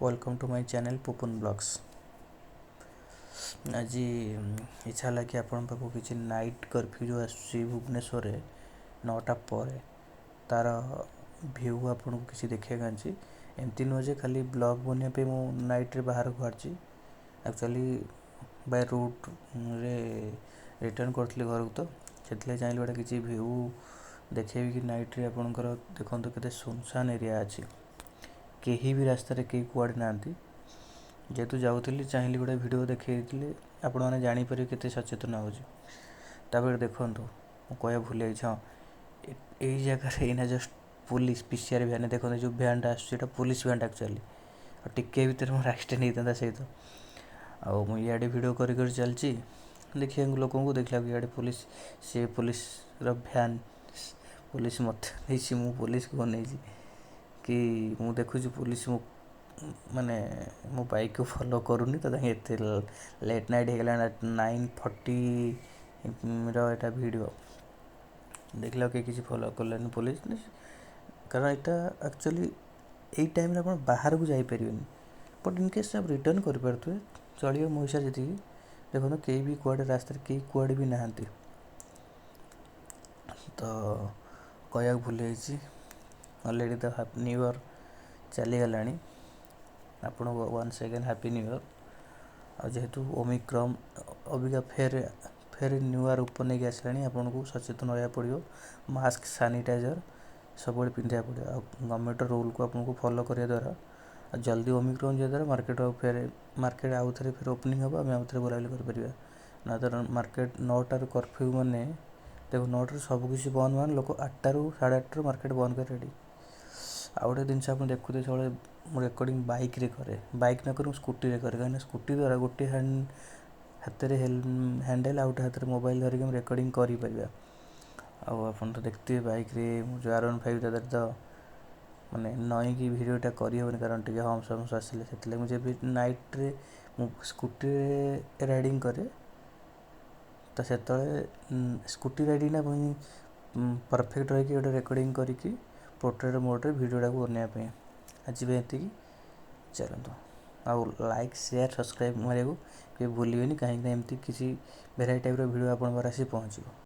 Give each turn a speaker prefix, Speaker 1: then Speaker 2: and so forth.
Speaker 1: Welcome to my channel Pupun blogs. आज इच्छा है कि आपण पाखु किसी नाइट कर्फ्यू जो आसुची भुवनेश्वर 9टा पर तार व्यू आपन को किसी देखा एमती नुह जे खाली ब्लॉग बनवाई मु नाइट रे बाहर को बाहर एक्चुअली बाय रूट रे रिटर्न करथली घर को, तो से चाहिए गोटे किसी व्यू देखेबी कि नाइट रे आपनकर देखो केते सुनसान एरिया अच्छी, कहीं भी रास्ता कहीं कुआड़े ना जेहेतु जाऊली चाहिए गोटे भिड देखते आपण मैंने जापर के सचेतन होपर देखु कह भूल हाँ यही जगह एना जस्ट पुलिस पीसीआर भैन देखते जो भैन आसटा पुलिस भैन एक्चुअली टिके भर मोर एक्सीडेंट होता सहित आड़े भिड कर चलती देखिए लोक देखला इे पुलिस सी पुलिस भैन पुलिस मत नहीं पुलिस को नहीं कि मु देखु पुलिस माने मो बाइक को फॉलो करूनी तो ये लेट नाइट होगा 9:40 रहा वीडियो देखला कि किसी फॉलो कलानी पुलिस कारण यहाँ एक्चुअली यही टाइम आप बाहर को जापर बट इनकेस आप रिटर्न करें चलो मो हिसाब जी देखो कहीं भी कुआड़े रास्ते कहीं कुआड़े भी नहांती तो कह भूल अलरेडी तो न्यू ईयर चलीगला आपण once again happy new year. आ जेहेतु ओमिक्रॉन अबिका फेर न्यू ईयर ऊपर नहीं आसला आपन को सचेतन रहा पड़ो, मास्क सैनिटाइजर सब पिंधा पड़ो आ गवर्नमेंट रूल को आपन को फॉलो करने द्वारा जल्दी ओमिक्रॉन जा द्वारा मार्केट आउ थे फिर ओपनिंग हम आम आउ थे बुलाबुली कर ना तो मार्केट 9टार कर्फ्यू मैंने देखो 9टार सबकि बंद मान लोक 8टारू 8:30 मार्केट बंद कर रेडी आ गए जिन आप देखते सब रेकर्डिंग बाइक रे करे बाइक ना कर स्कूटी रे करे कहीं स्कूटी द्वारा गोटे हाथ में हैंडल आ गए हाथ में मोबाइल धरिक रेकर्डिंग कर आपन तो देखते बाइक रे जो R15 तो माने नई कि भिडियोटा करहबन कारण टे हम्स हम्स आसिले से मुझे भी नाइट रे स्कूटी रे राइडिंग करे तो से स्कूटी राइडिंग ना परफेक्ट रही गोटे रेकर्डिंग करके पोर्ट्रेट मोड भिडियोटा को बनवाई आज भी चलते आउ लाइक शेयर सब्सक्राइब मारे को भूलिए कहीं एमती किसी भेराइटी टाइप भिडियो आप आसी पहुँचो।